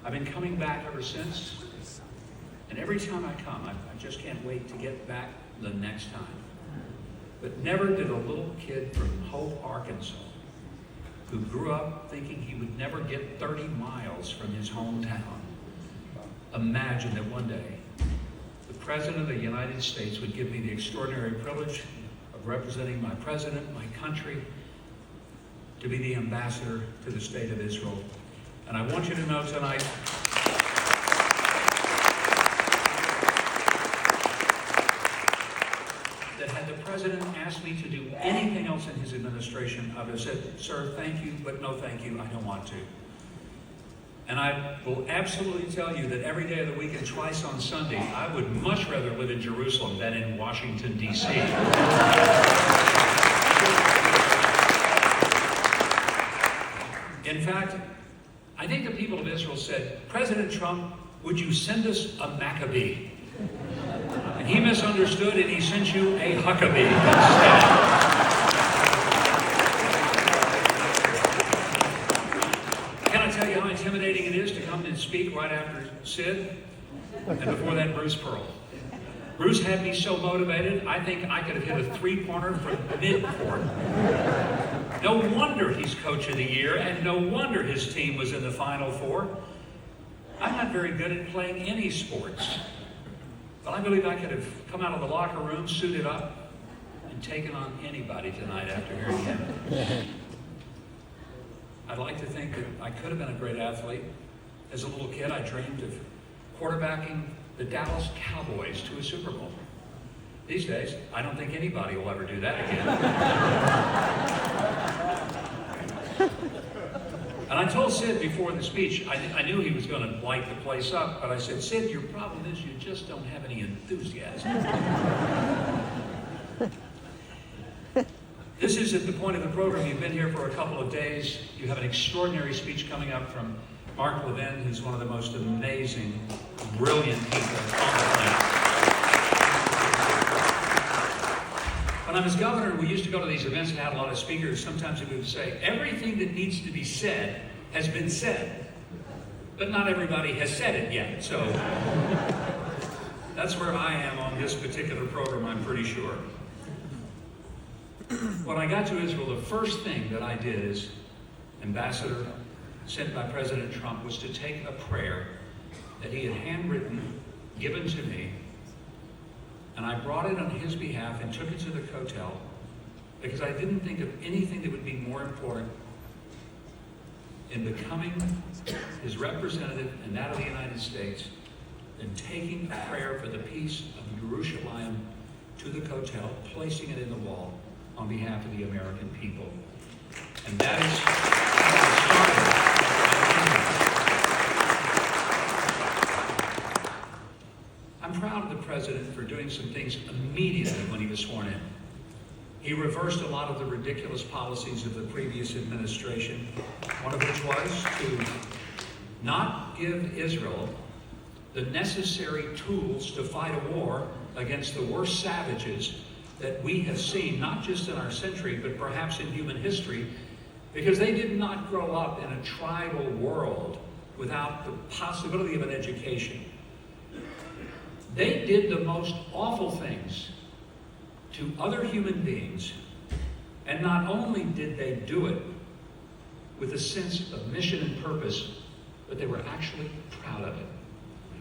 I've been coming back ever since, and every time I come, I just can't wait to get back the next time. But never did a little kid from Hope, Arkansas, who grew up thinking he would never get 30 miles from his hometown, imagine that one day the President of the United States would give me the extraordinary privilege of representing my president, my country, to be the ambassador to the state of Israel. And I want you to know tonight, that had the President asked me to do anything else in his administration, I would have said, sir, thank you, but no thank you, I don't want to. And I will absolutely tell you that every day of the week and twice on Sunday, I would much rather live in Jerusalem than in Washington, D.C. In fact, I think the people of Israel said, President Trump, would you send us a Maccabee? And he misunderstood and he sent you a Huckabee instead. Tell you how intimidating it is to come and speak right after Sid, and before that, Bruce Pearl. Bruce had me so motivated, I think I could have hit a three-pointer from mid-court. No wonder he's Coach of the Year, and no wonder his team was in the Final Four. I'm not very good at playing any sports, but I believe I could have come out of the locker room, suited up, and taken on anybody tonight after hearing him. I'd like to think that I could have been a great athlete. As a little kid, I dreamed of quarterbacking the Dallas Cowboys to a Super Bowl. These days, I don't think anybody will ever do that again. And I told Sid before the speech, I knew he was going to light the place up, but I said, Sid, your problem is you just don't have any enthusiasm. This is at the point of the program. You've been here for a couple of days. You have an extraordinary speech coming up from Mark Levin, who's one of the most amazing, brilliant people on the planet. When I was governor, we used to go to these events and had a lot of speakers. Sometimes we would say, everything that needs to be said has been said, but not everybody has said it yet. So that's where I am on this particular program, I'm pretty sure. When I got to Israel, the first thing that I did as ambassador sent by President Trump was to take a prayer that he had handwritten, given to me, and I brought it on his behalf and took it to the hotel because I didn't think of anything that would be more important in becoming his representative and that of the United States than taking a prayer for the peace of Jerusalem to the hotel, placing it in the wall on behalf of the American people. And that is how I started. I'm proud of the President for doing some things immediately when he was sworn in. He reversed a lot of the ridiculous policies of the previous administration, one of which was to not give Israel the necessary tools to fight a war against the worst savages that we have seen, not just in our century, but perhaps in human history, because they did not grow up in a tribal world without the possibility of an education. They did the most awful things to other human beings, and not only did they do it with a sense of mission and purpose, but they were actually proud of it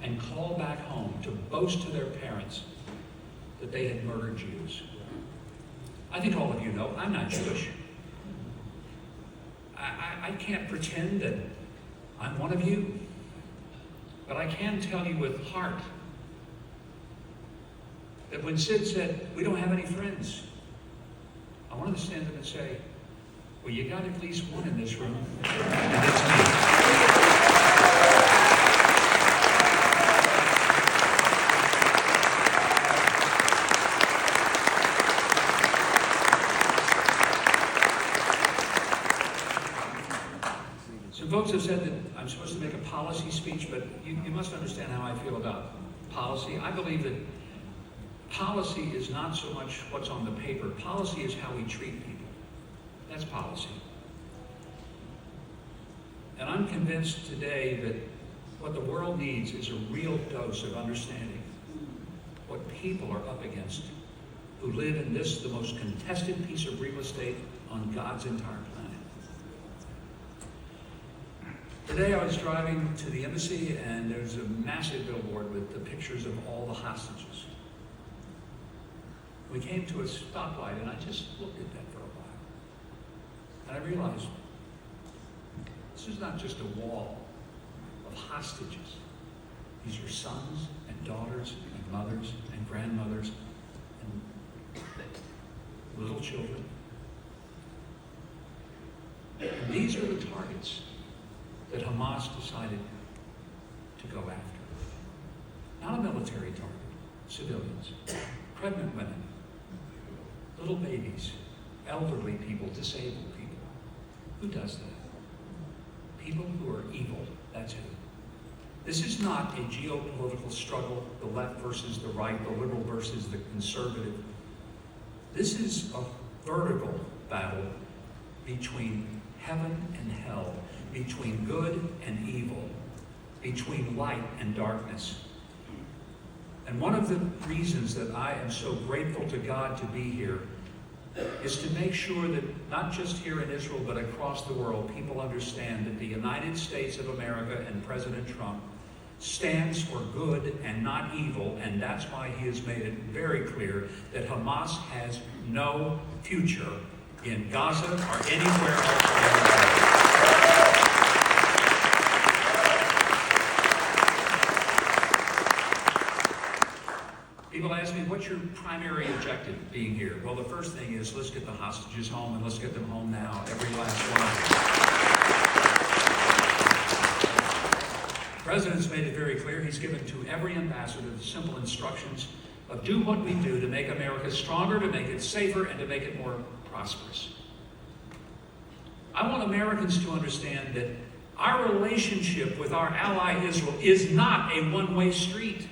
and called back home to boast to their parents that they had murdered Jews. I think all of you know I'm not Jewish. I can't pretend that I'm one of you, but I can tell you with heart that when Sid said, we don't have any friends, I wanted to stand up and say, well, you got at least one in this room, and it's me. Folks have said that I'm supposed to make a policy speech, but you must understand how I feel about policy. I believe that policy is not so much what's on the paper. Policy is how we treat people. That's policy. And I'm convinced today that What the world needs is a real dose of understanding what people are up against who live in this, the most contested piece of real estate on God's entire planet. Today I was driving to the embassy and there's a massive billboard with the pictures of all the hostages. We came to a stoplight and I just looked at that for a while. And I realized this is not just a wall of hostages. These are sons and daughters and mothers and grandmothers and little children. And these are the targets that Hamas decided to go after. Not a military target, civilians, pregnant women, little babies, elderly people, disabled people. Who does that? People who are evil, that's who. This is not a geopolitical struggle, the left versus the right, the liberal versus the conservative. This is a vertical battle between heaven and hell, between good and evil, between light and darkness. And one of the reasons that I am so grateful to God to be here is to make sure that not just here in Israel, but across the world, people understand that the United States of America and President Trump stands for good and not evil, and that's why he has made it very clear that Hamas has no future in Gaza or anywhere else. People ask me, what's your primary objective being here? Well, the first thing is let's get the hostages home, and let's get them home now, every last one. The President's made it very clear. He's given to every ambassador the simple instructions of do what we do to make America stronger, to make it safer, and to make it more prosperous. I want Americans to understand that our relationship with our ally Israel is not a one-way street.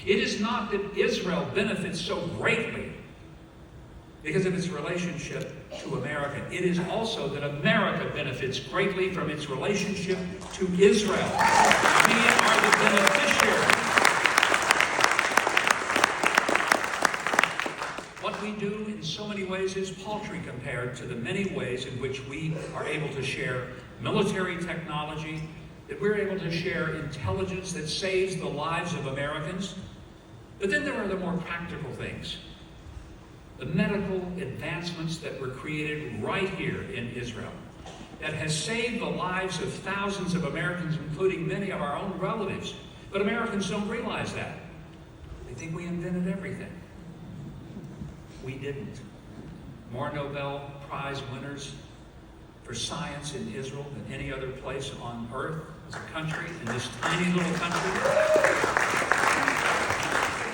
It is not that Israel benefits so greatly because of its relationship to America. It is also that America benefits greatly from its relationship to Israel. We are the beneficiaries. What we do in so many ways is paltry compared to the many ways in which we are able to share military technology, that we're able to share intelligence that saves the lives of Americans. But then there are the more practical things. The medical advancements that were created right here in Israel that has saved the lives of thousands of Americans, including many of our own relatives. But Americans don't realize that. They think we invented everything. We didn't. More Nobel Prize winners for science in Israel than any other place on earth as a country, in this tiny little country.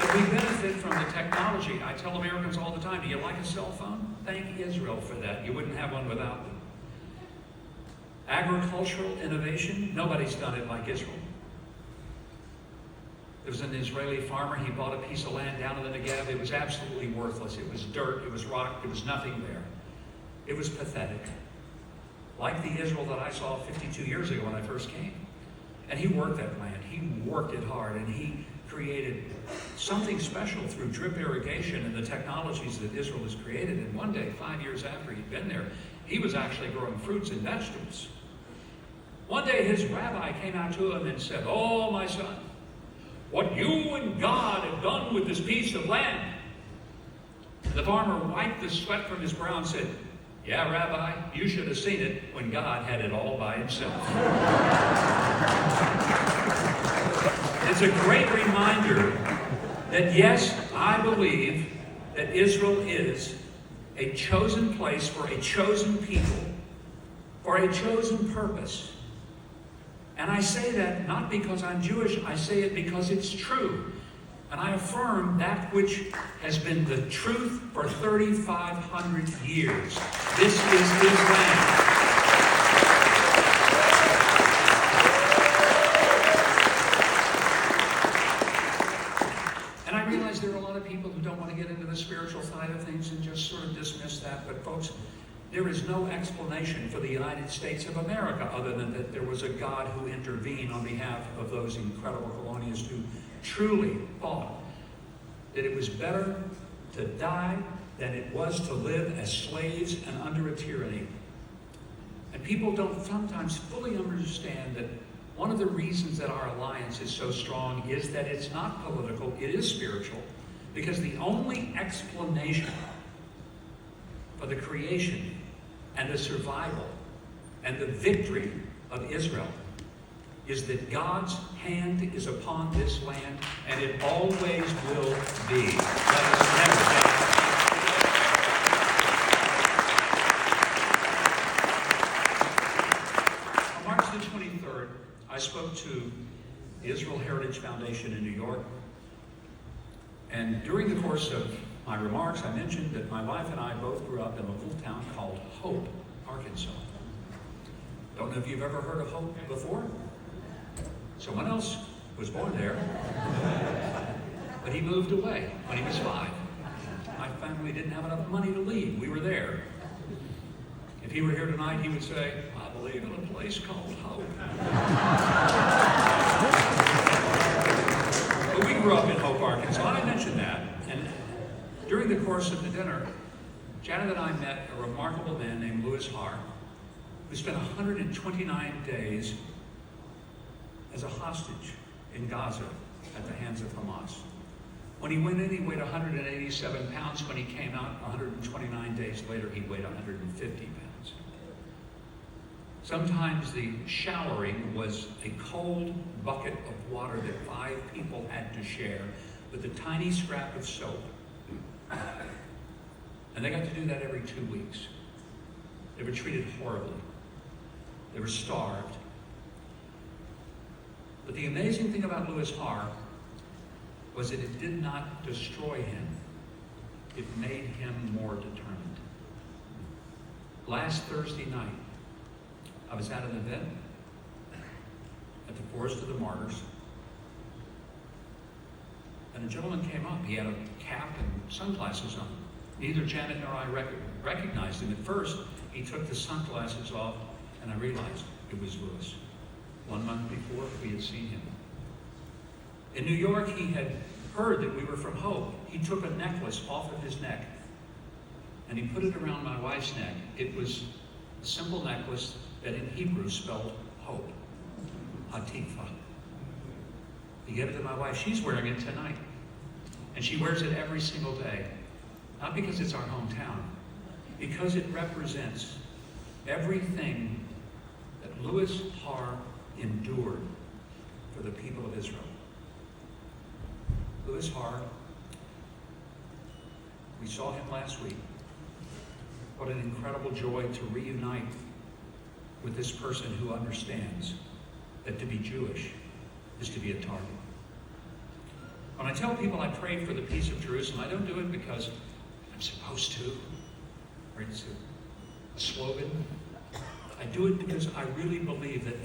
But we benefit from the technology. I tell Americans all the time, do you like a cell phone? Thank Israel for that. You wouldn't have one without them. Agricultural innovation, nobody's done it like Israel. There was an Israeli farmer, he bought a piece of land down in the Negev. It was absolutely worthless. It was dirt, it was rock, there was nothing there. It was pathetic. Like the Israel that I saw 52 years ago when I first came. And he worked that land, he worked it hard, and he created something special through drip irrigation and the technologies that Israel has created. And one day, 5 years after he'd been there, he was actually growing fruits and vegetables. One day his rabbi came out to him and said, "Oh, my son, what you and God have done with this piece of land." And the farmer wiped the sweat from his brow and said, "Yeah, Rabbi, you should have seen it when God had it all by himself." It's a great reminder that yes, I believe that Israel is a chosen place for a chosen people, for a chosen purpose. And I say that not because I'm Jewish, I say it because it's true. And I affirm that which has been the truth for 3,500 years. This is his land. And I realize there are a lot of people who don't want to get into the spiritual side of things and just sort of dismiss that. But folks, There is no explanation for the United States of America other than that there was a God who intervened on behalf of those incredible colonialists who truly thought that it was better to die than it was to live as slaves and under a tyranny. And people don't sometimes fully understand that one of the reasons that our alliance is so strong is that it's not political, it is spiritual, because the only explanation for the creation and the survival and the victory of Israel is that God's hand is upon this land, and it always will be. Let us never doubt. On March the 23rd, I spoke to the Israel Heritage Foundation in New York, and during the course of my remarks, I mentioned that my wife and I both grew up in a little town called Hope, Arkansas. Don't know if you've ever heard of Hope before. Someone else was born there, but he moved away when he was 5. My family didn't have enough money to leave. We were there. If he were here tonight, he would say, I believe in a place called Hope. But we grew up in Hope, Arkansas. I mentioned that. And during the course of the dinner, Janet and I met a remarkable man named Louis Har, who spent 129 days as a hostage in Gaza at the hands of Hamas. When he went in, he weighed 187 pounds. When he came out 129 days later, he weighed 150 pounds. Sometimes the showering was a cold bucket of water that 5 people had to share with a tiny scrap of soap. And they got to do that every 2 weeks. They were treated horribly. They were starved. But the amazing thing about Louis Har was that it did not destroy him. It made him more determined. Last Thursday night, I was at an event at the Forest of the Martyrs, and a gentleman came up. He had a cap and sunglasses on. Neither Janet nor I recognized him. At first, he took the sunglasses off, and I realized it was Louis. 1 month before, we had seen him. In New York, he had heard that we were from Hope. He took a necklace off of his neck, and he put it around my wife's neck. It was a simple necklace that in Hebrew spelled hope, Hatikva. He gave it to my wife. She's wearing it tonight, and she wears it every single day. Not because it's our hometown, because it represents everything that Louis Har endured for the people of Israel. Louis Har, we saw him last week. What an incredible joy to reunite with this person who understands that to be Jewish is to be a target. When I tell people I pray for the peace of Jerusalem, I don't do it because I'm supposed to, or it's a slogan. I do it because I really believe that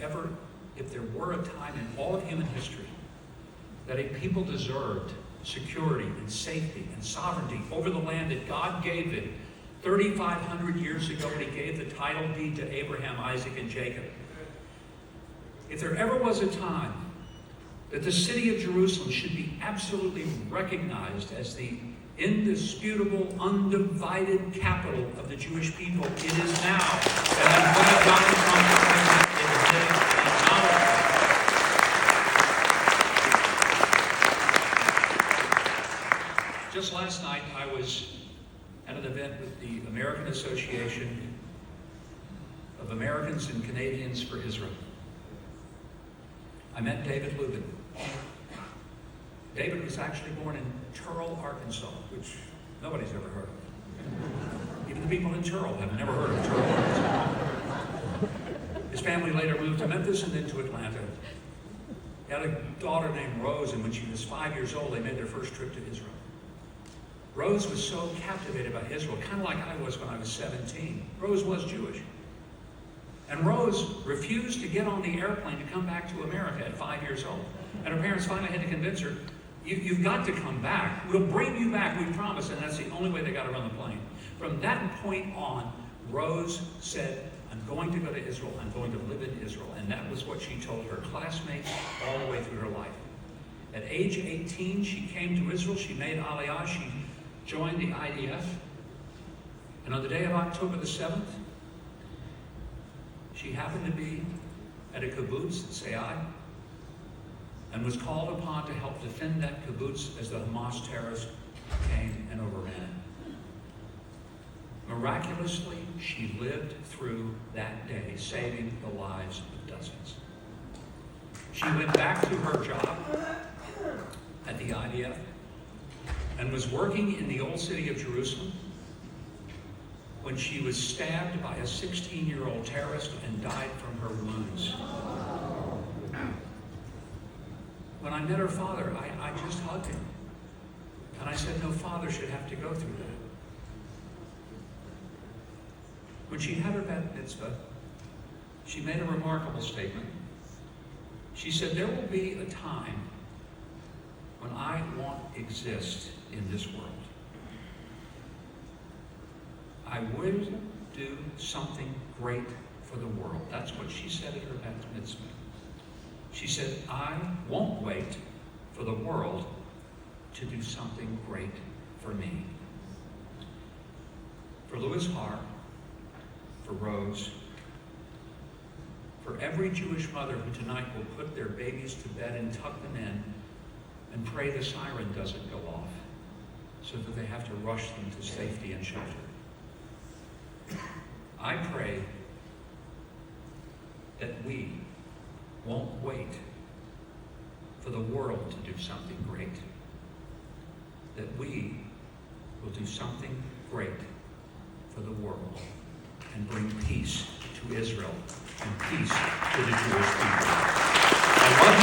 if there were a time in all of human history that a people deserved security and safety and sovereignty over the land that God gave it 3,500 years ago when he gave the title deed to Abraham, Isaac, and Jacob. If there ever was a time that the city of Jerusalem should be absolutely recognized as the indisputable, undivided capital of the Jewish people, it is now. And I'm glad Donald Trump is acknowledged. Just last night, I was at an event with the American Association of Americans and Canadians for Israel. I met David Lubin. David was actually born in Turl, Arkansas, which nobody's ever heard of. Even the people in Turl have never heard of Turl, Arkansas. His family later moved to Memphis and then to Atlanta. He had a daughter named Rose, and when she was 5 years old, they made their first trip to Israel. Rose was so captivated by Israel, kind of like I was when I was 17. Rose was Jewish. And Rose refused to get on the airplane to come back to America at 5 years old. And her parents finally had to convince her, you've got to come back. We'll bring you back, we promise. And that's the only way they got her on the plane. From that point on, Rose said, I'm going to go to Israel. I'm going to live in Israel. And that was what she told her classmates all the way through her life. At age 18, she came to Israel. She made Aliyah. She joined the IDF. And on the day of October the 7th, she happened to be at a kibbutz at Se'ai and was called upon to help defend that kibbutz as the Hamas terrorists came and overran it. Miraculously, she lived through that day, saving the lives of dozens. She went back to her job at the IDF and was working in the old city of Jerusalem when she was stabbed by a 16-year-old terrorist and died from her wounds. When I met her father, I just hugged him. And I said, no father should have to go through that. When she had her bat mitzvah, she made a remarkable statement. She said, there will be a time when I won't exist in this world. I will do something great for the world. That's what she said at her bat mitzvah. She said, I won't wait for the world to do something great for me. For Louis Har, for Rose, for every Jewish mother who tonight will put their babies to bed and tuck them in and pray the siren doesn't go off so that they have to rush them to safety and shelter. I pray that we won't wait for the world to do something great, that we will do something great for the world and bring peace to Israel and peace to the Jewish people. I love